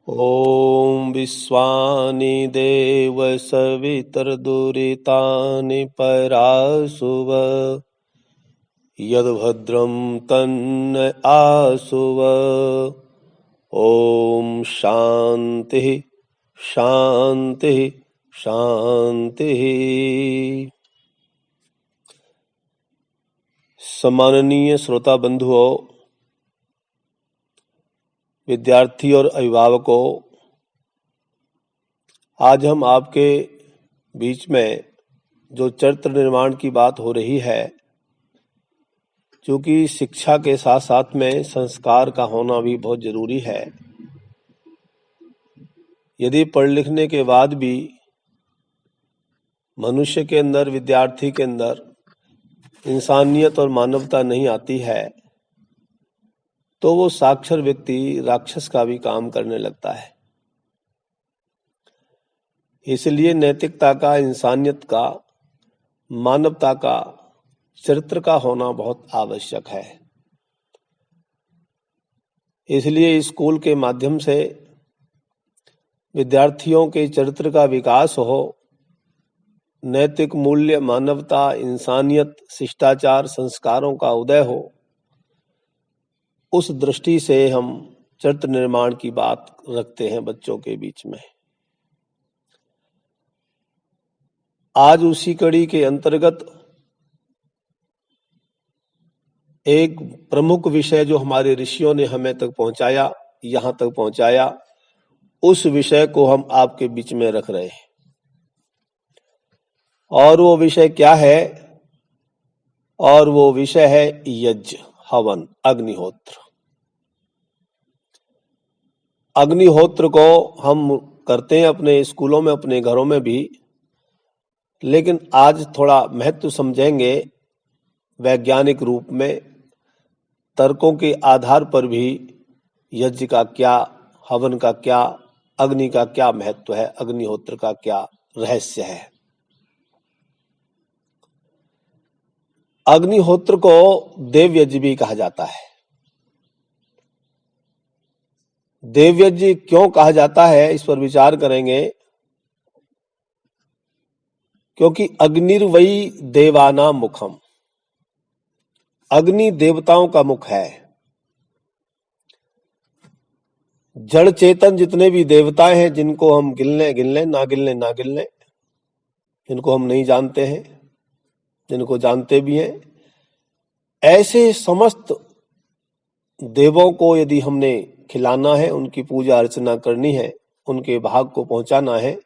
ॐ विश्वानि देव सवितर्दुरितानि परासुव यद्भद्रं तन्न आसुव। ॐ शान्तिः शान्तिः शान्तिः। सम्माननीय श्रोता बंधुओं, विद्यार्थी और अभिभावकों, आज हम आपके बीच में जो चरित्र निर्माण की बात हो रही है, क्योंकि शिक्षा के साथ साथ में संस्कार का होना भी बहुत जरूरी है। यदि पढ़ लिखने के बाद भी मनुष्य के अंदर, विद्यार्थी के अंदर इंसानियत और मानवता नहीं आती है, तो वो साक्षर व्यक्ति राक्षस का भी काम करने लगता है। इसलिए नैतिकता का, इंसानियत का, मानवता का, चरित्र का होना बहुत आवश्यक है। इसलिए स्कूल के माध्यम से विद्यार्थियों के चरित्र का विकास हो, नैतिक मूल्य, मानवता, इंसानियत, शिष्टाचार, संस्कारों का उदय हो, उस दृष्टि से हम चरित्र निर्माण की बात रखते हैं बच्चों के बीच में। आज उसी कड़ी के अंतर्गत एक प्रमुख विषय जो हमारे ऋषियों ने हमें तक पहुंचाया, यहां तक पहुंचाया, उस विषय को हम आपके बीच में रख रहे हैं। और वो विषय क्या है? और वो विषय है यज्ञ, हवन, अग्निहोत्र। अग्निहोत्र को हम करते हैं अपने स्कूलों में, अपने घरों में भी, लेकिन आज थोड़ा महत्व समझेंगे वैज्ञानिक रूप में, तर्कों के आधार पर भी यज्ञ का क्या, हवन का क्या, अग्नि का क्या महत्व है, अग्निहोत्र का क्या रहस्य है। अग्निहोत्र को देवयज्ञ भी कहा जाता है। देवयज्ञ क्यों कहा जाता है, इस पर विचार करेंगे। क्योंकि अग्निर्वई देवानां मुखम, अग्नि देवताओं का मुख है। जड़ चेतन जितने भी देवताएं हैं, जिनको हम गिनलें ना गिनलें, जिनको हम नहीं जानते हैं, जिनको जानते भी हैं, ऐसे समस्त देवों को यदि हमने खिलाना है, उनकी पूजा अर्चना करनी है, उनके भाग को पहुंचाना है,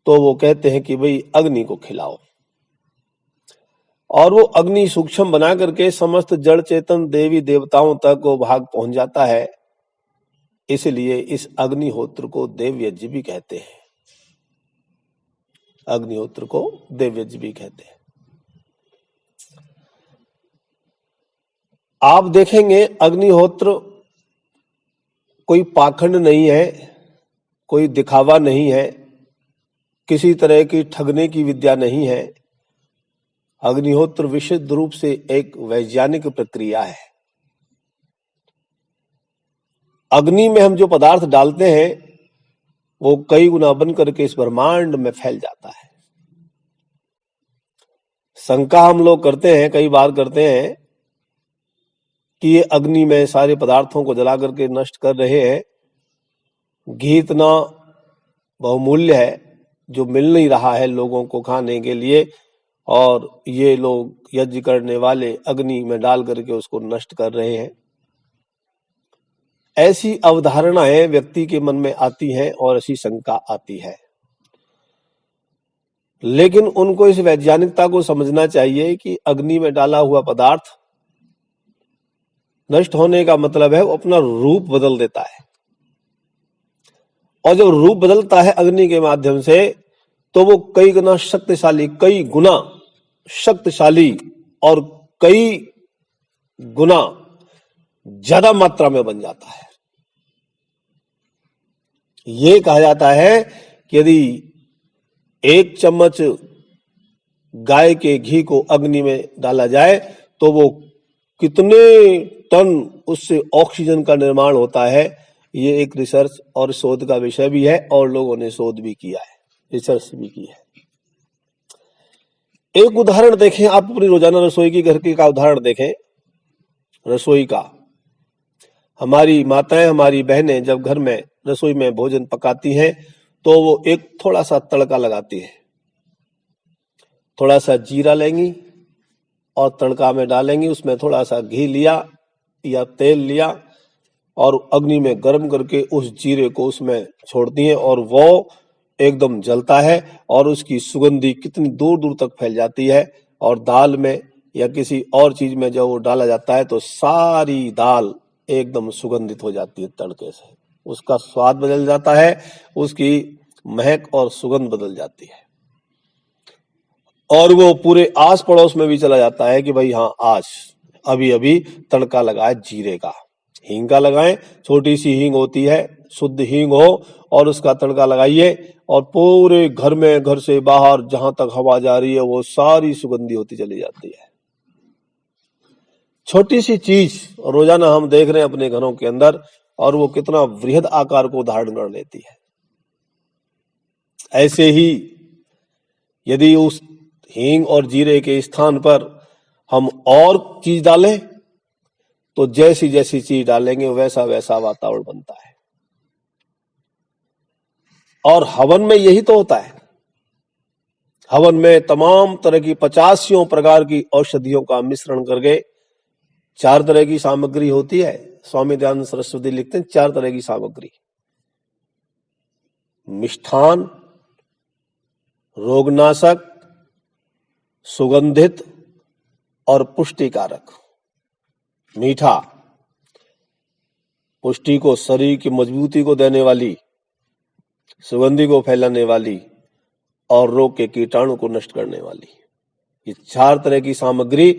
तो वो कहते हैं कि भाई अग्नि को खिलाओ। और वो अग्नि सूक्ष्म बना करके समस्त जड़ चेतन देवी देवताओं तक वो भाग पहुंच जाता है। इसलिए इस अग्निहोत्र को देवयज्ञ भी कहते हैं। अग्निहोत्र को देवयज्ञ भी कहते हैं। आप देखेंगे अग्निहोत्र कोई पाखंड नहीं है, कोई दिखावा नहीं है, किसी तरह की ठगने की विद्या नहीं है। अग्निहोत्र विशुद्ध रूप से एक वैज्ञानिक प्रक्रिया है। अग्नि में हम जो पदार्थ डालते हैं, वो कई गुना बन करके इस ब्रह्मांड में फैल जाता है। शंका हम लोग करते हैं, कई बार करते हैं, कि ये अग्नि में सारे पदार्थों को जला करके नष्ट कर रहे हैं। घी इतना बहुमूल्य है जो मिल नहीं रहा है लोगों को खाने के लिए, और ये लोग यज्ञ करने वाले अग्नि में डाल करके उसको नष्ट कर रहे हैं। ऐसी अवधारणाएं व्यक्ति के मन में आती हैं और ऐसी शंका आती है। लेकिन उनको इस वैज्ञानिकता को समझना चाहिए कि अग्नि में डाला हुआ पदार्थ नष्ट होने का मतलब है वो अपना रूप बदल देता है। और जब रूप बदलता है अग्नि के माध्यम से, तो वो कई गुना शक्तिशाली, कई गुना शक्तिशाली और कई गुना ज्यादा मात्रा में बन जाता है। ये कहा जाता है कि यदि 1 चम्मच गाय के घी को अग्नि में डाला जाए, तो वो कितने टन उससे ऑक्सीजन का निर्माण होता है, ये एक रिसर्च और शोध का विषय भी है और लोगों ने शोध भी किया है, रिसर्च भी की है। एक उदाहरण देखें, आप अपनी रोजाना रसोई की घर की का उदाहरण देखें, रसोई का। हमारी माताएं, हमारी बहनें जब घर में रसोई में भोजन पकाती हैं तो वो एक थोड़ा सा तड़का लगाती है। थोड़ा सा जीरा लेंगी और तड़का में डालेंगी, उसमें थोड़ा सा घी लिया या तेल लिया और अग्नि में गर्म करके उस जीरे को उसमें छोड़ती हैं और वो एकदम जलता है और उसकी सुगंधी कितनी दूर दूर तक फैल जाती है। और दाल में या किसी और चीज में जब वो डाला जाता है तो सारी दाल एकदम सुगंधित हो जाती है तड़के से, उसका स्वाद बदल जाता है, उसकी महक और सुगंध बदल जाती है और वो पूरे आस पड़ोस में भी चला जाता है कि भाई हाँ, आज अभी अभी तड़का लगाए जीरे का, हींग का लगाएं, छोटी सी हींग होती है, शुद्ध हींग हो और उसका तड़का लगाइए और पूरे घर में, घर से बाहर जहां तक हवा जा रही है वो सारी सुगंधी होती चली जाती है। छोटी सी चीज रोजाना हम देख रहे हैं अपने घरों के अंदर और वो कितना वृहद आकार को धारण कर लेती है। ऐसे ही यदि उस हींग और जीरे के स्थान पर हम और चीज डालें तो जैसी जैसी चीज डालेंगे वैसा वैसा वातावरण बनता है। और हवन में यही तो होता है। हवन में तमाम तरह की 85 प्रकार की औषधियों का मिश्रण करके 4 तरह की सामग्री होती है। स्वामी दयानंद सरस्वती लिखते हैं 4 तरह की सामग्री: मिष्ठान, रोगनाशक, सुगंधित और पुष्टिकारक। मीठा पुष्टि को, शरीर की मजबूती को देने वाली, सुगंधि को फैलाने वाली और रोग के कीटाणु को नष्ट करने वाली। ये 4 तरह की सामग्री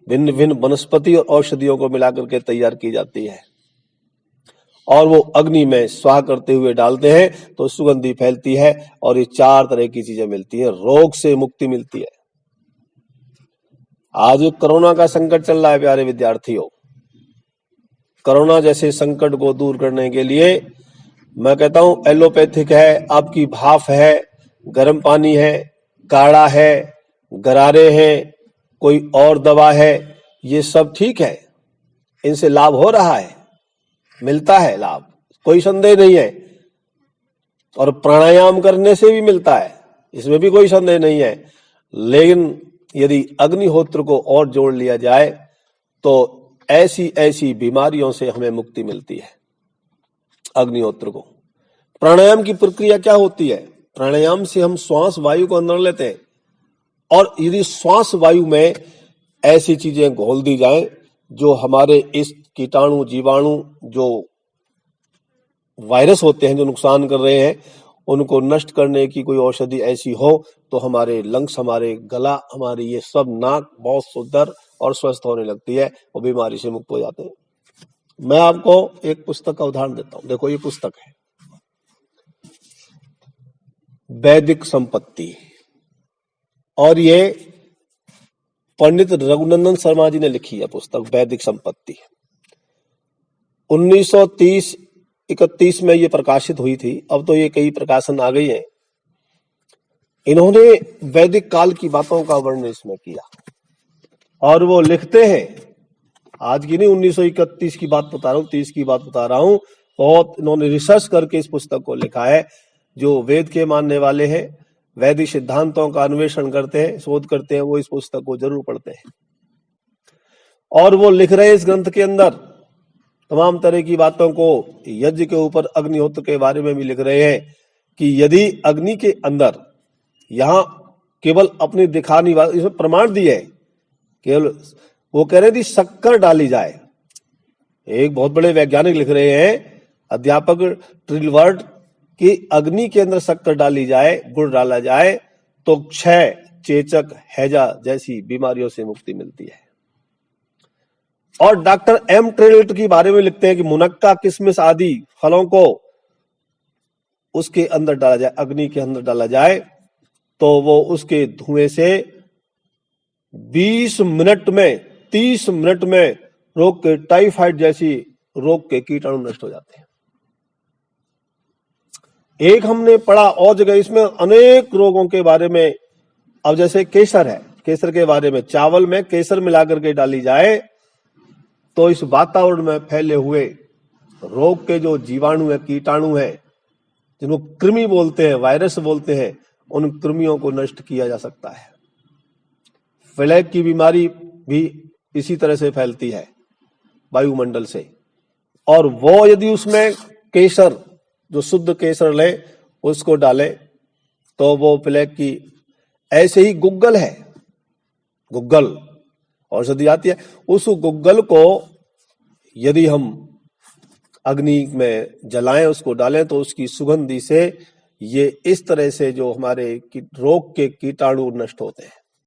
भिन्न भिन्न वनस्पति और औषधियों को मिलाकर के तैयार की जाती है और वो अग्नि में स्वाह करते हुए डालते हैं तो सुगंधि फैलती है और ये 4 तरह की चीजें मिलती हैं, रोग से मुक्ति मिलती है। आज एक कोरोना का संकट चल रहा है प्यारे विद्यार्थियों। कोरोना जैसे संकट को दूर करने के लिए मैं कहता हूं एलोपैथिक है, आपकी भाफ है, गर्म पानी है, काढ़ा है, गरारे हैं, कोई और दवा है, ये सब ठीक है, इनसे लाभ हो रहा है, मिलता है लाभ, कोई संदेह नहीं है। और प्राणायाम करने से भी मिलता है, इसमें भी कोई संदेह नहीं है। लेकिन यदि अग्निहोत्र को और जोड़ लिया जाए तो ऐसी ऐसी बीमारियों से हमें मुक्ति मिलती है। अग्निहोत्र को, प्राणायाम की प्रक्रिया क्या होती है? प्राणायाम से हम श्वास वायु को अंदर लेते हैं और यदि श्वास वायु में ऐसी चीजें घोल दी जाएं जो हमारे इस कीटाणु, जीवाणु, जो वायरस होते हैं जो नुकसान कर रहे हैं, उनको नष्ट करने की कोई औषधि ऐसी हो तो हमारे लंग्स, हमारे गला, हमारी ये सब नाक बहुत सुंदर और स्वस्थ होने लगती है और बीमारी से मुक्त हो जाते हैं। मैं आपको एक पुस्तक का उदाहरण देता हूं। देखो, ये पुस्तक है वैदिक संपत्ति और ये पंडित रघुनंदन शर्मा जी ने लिखी है पुस्तक वैदिक संपत्ति। 1930-31 में ये प्रकाशित हुई थी, अब तो ये कई प्रकाशन आ गई हैं। इन्होंने वैदिक काल की बातों का वर्णन इसमें किया और वो लिखते हैं, आज की नहीं 1931 की बात बता रहा हूं, 30 की बात बता रहा हूं। बहुत इन्होंने रिसर्च करके इस पुस्तक को लिखा है। जो वेद के मानने वाले हैं, वैदिक सिद्धांतों का अन्वेषण करते हैं, शोध करते हैं, वो इस पुस्तक को जरूर पढ़ते हैं। और वो लिख रहे हैं इस ग्रंथ के अंदर तमाम तरह की बातों को, यज्ञ के ऊपर, अग्निहोत्र के बारे में भी लिख रहे हैं कि यदि अग्नि के अंदर यहां केवल अपनी दिखानी बात, इसमें प्रमाण दिए है, केवल वो कह रहे थी शक्कर डाली जाए। एक बहुत बड़े वैज्ञानिक लिख रहे हैं, अध्यापक ट्रिलवर्ड, कि अग्नि के अंदर शक्कर डाली जाए, गुड़ डाला जाए तो क्षय, चेचक, हैजा जैसी बीमारियों से मुक्ति मिलती है। और डॉक्टर एम ट्रेलिट के बारे में लिखते हैं कि मुनक्का, किशमिश आदि फलों को उसके अंदर डाला जाए, अग्नि के अंदर डाला जाए तो वो उसके धुएं से 20 मिनट में, 30 मिनट में रोग के, टाइफाइड जैसी रोग के कीटाणु नष्ट हो जाते हैं। एक हमने पढ़ा और जगह, इसमें अनेक रोगों के बारे में। अब जैसे केसर है, केसर के बारे में, चावल में केसर मिलाकर के डाली जाए तो इस वातावरण में फैले हुए रोग के जो जीवाणु है, कीटाणु है, जिनको कृमि बोलते हैं, वायरस बोलते हैं, उन कृमियों को नष्ट किया जा सकता है। प्लेग की बीमारी भी इसी तरह से फैलती है वायुमंडल से। और वो यदि उसमें केसर, जो शुद्ध केसर ले, उसको डाले तो वो प्लेग की, ऐसे ही गुग्गल है, गुग्गल औषधि आती है, उस गुग्गल को यदि हम अग्नि में जलाएं, उसको डालें, तो उसकी सुगंधि से ये इस तरह से जो हमारे रोग के कीटाणु नष्ट होते हैं।